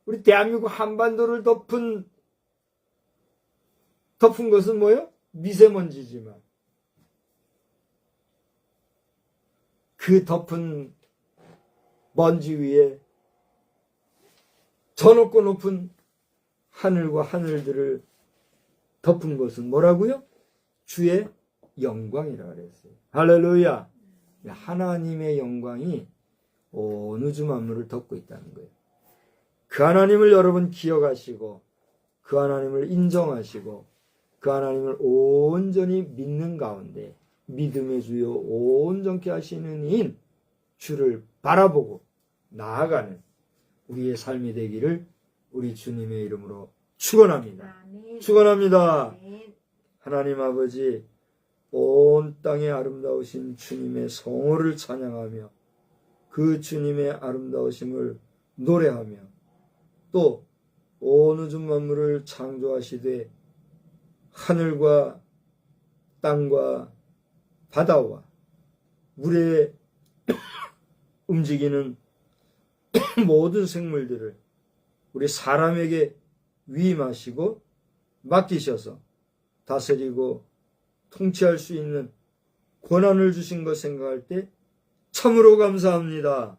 우리 대한민국 한반도를 덮은 것은 뭐예요? 미세먼지지만 그 덮은 먼지 위에 저 높고 높은 하늘과 하늘들을 덮은 것은 뭐라고요? 주의 영광이라 그랬어요. 할렐루야. 하나님의 영광이 온 우주 만물을 덮고 있다는 거예요. 그 하나님을 여러분 기억하시고 그 하나님을 인정하시고 그 하나님을 온전히 믿는 가운데 믿음의 주요 온전케 하시는 인 주를 바라보고 나아가는 우리의 삶이 되기를 우리 주님의 이름으로 축원합니다. 아멘. 축원합니다. 아멘. 하나님 아버지, 온 땅에 아름다우신 주님의 성호를 찬양하며 그 주님의 아름다우심을 노래하며 또 온 우주 만물을 창조하시되 하늘과 땅과 바다와 물에 움직이는 모든 생물들을 우리 사람에게 위임하시고 맡기셔서 다스리고 통치할 수 있는 권한을 주신 것 생각할 때 참으로 감사합니다.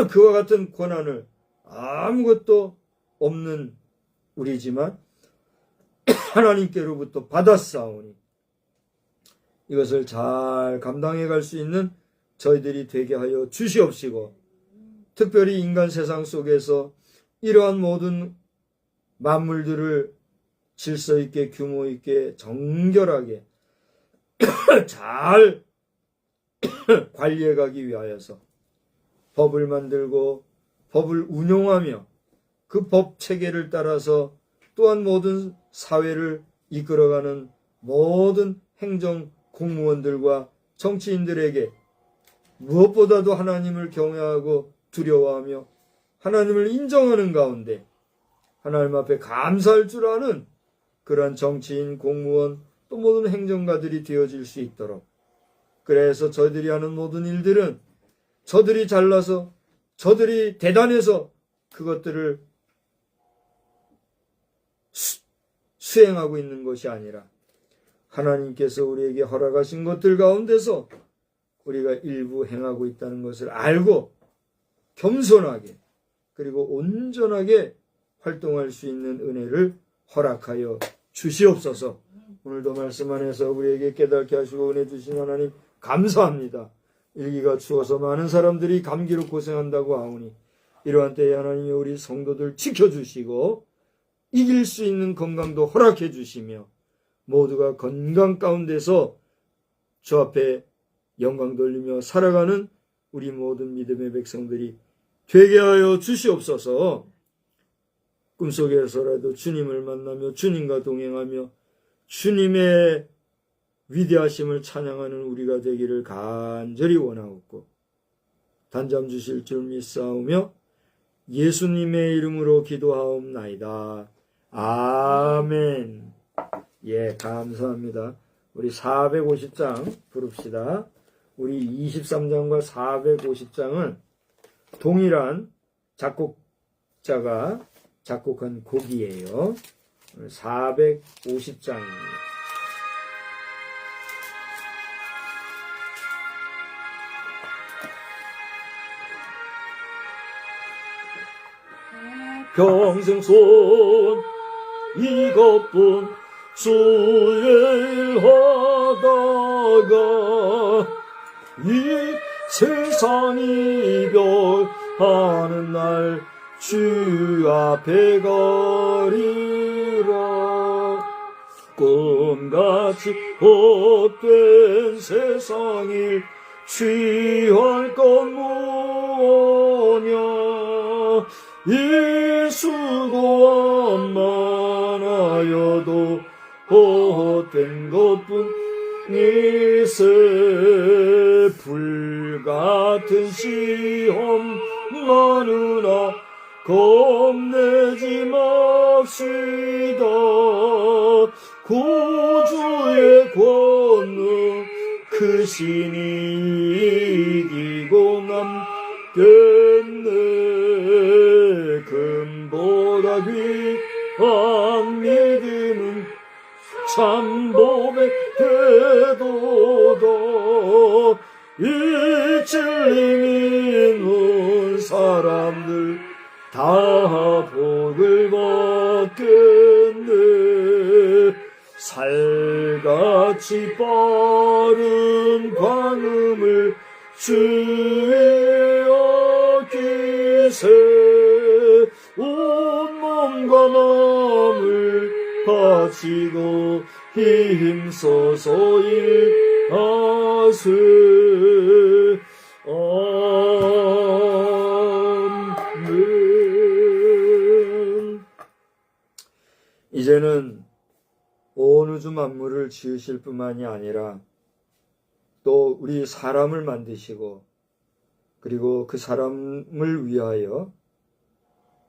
그와 같은 권한을 아무것도 없는 우리지만 하나님께로부터 받았사오니 이것을 잘 감당해 갈 수 있는 저희들이 되게 하여 주시옵시고 특별히 인간 세상 속에서 이러한 모든 만물들을 질서 있게 규모 있게 정결하게 잘 관리해 가기 위하여서 법을 만들고 법을 운용하며 그 법 체계를 따라서 또한 모든 사회를 이끌어가는 모든 행정 공무원들과 정치인들에게 무엇보다도 하나님을 경외하고 두려워하며 하나님을 인정하는 가운데 하나님 앞에 감사할 줄 아는 그러한 정치인, 공무원, 또 모든 행정가들이 되어질 수 있도록 그래서 저희들이 하는 모든 일들은 저들이 잘나서 저들이 대단해서 그것들을 수행하고 있는 것이 아니라 하나님께서 우리에게 허락하신 것들 가운데서 우리가 일부 행하고 있다는 것을 알고 겸손하게 그리고 온전하게 활동할 수 있는 은혜를 허락하여 주시옵소서. 오늘도 말씀 안에서 우리에게 깨닫게 하시고 은혜 주신 하나님 감사합니다. 일기가 추워서 많은 사람들이 감기로 고생한다고 하오니 이러한 때에 하나님이 우리 성도들 지켜주시고 이길 수 있는 건강도 허락해 주시며 모두가 건강 가운데서 주 앞에 영광 돌리며 살아가는 우리 모든 믿음의 백성들이 되게 하여 주시옵소서. 꿈속에서라도 주님을 만나며 주님과 동행하며 주님의 위대하심을 찬양하는 우리가 되기를 간절히 원하옵고 단잠 주실 줄 믿사오며 예수님의 이름으로 기도하옵나이다. 아멘. 예, 감사합니다. 우리 450장 부릅시다. 우리 23장과 450장은 동일한 작곡자가 작곡한 곡이에요. 450장입니다. 평생 손 이것뿐 주의 일하다가 이 세상 이별하는 날 주 앞에 가리라. 꿈같이 헛된 세상을 취할 것 뭐냐. 이 수고한 많아여도 헛된 것뿐이세. 불같은 시험 많으나 겁내지 맙시다. 구주의 권능 크시니 이기고 남겠네. 금보다 귀한 믿음은 참복의 태도다. 이 진리 믿는 사람들 다 복을 받겠네. 살같이 빠른 광음을 주의 어기세. 온몸과 마음을 바치고 힘써서 일하세. 아멘. 이제는 온 우주 만물을 지으실 뿐만이 아니라 또 우리 사람을 만드시고 그리고 그 사람을 위하여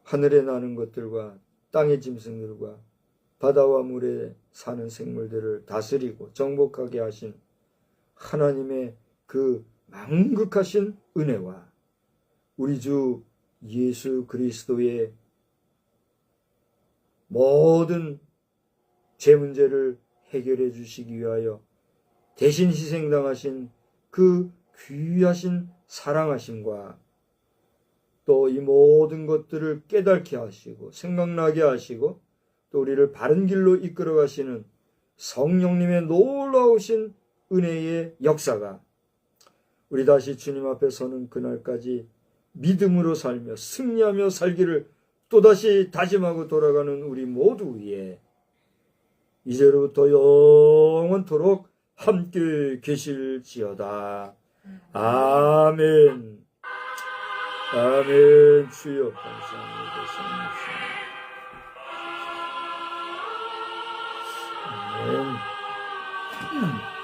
하늘에 나는 것들과 땅의 짐승들과 바다와 물에 사는 생물들을 다스리고 정복하게 하신 하나님의 그 만극하신 은혜와 우리 주 예수 그리스도의 모든 죄 문제를 해결해 주시기 위하여 대신 희생당하신 그 귀하신 사랑하심과 또 이 모든 것들을 깨닫게 하시고 생각나게 하시고 또 우리를 바른 길로 이끌어 가시는 성령님의 놀라우신 은혜의 역사가 우리 다시 주님 앞에 서는 그날까지 믿음으로 살며 승리하며 살기를 또다시 다짐하고 돌아가는 우리 모두 위에 이제로부터 영원토록 함께 계실지어다. 아멘. 아멘. 주여 감사합니다. 아멘.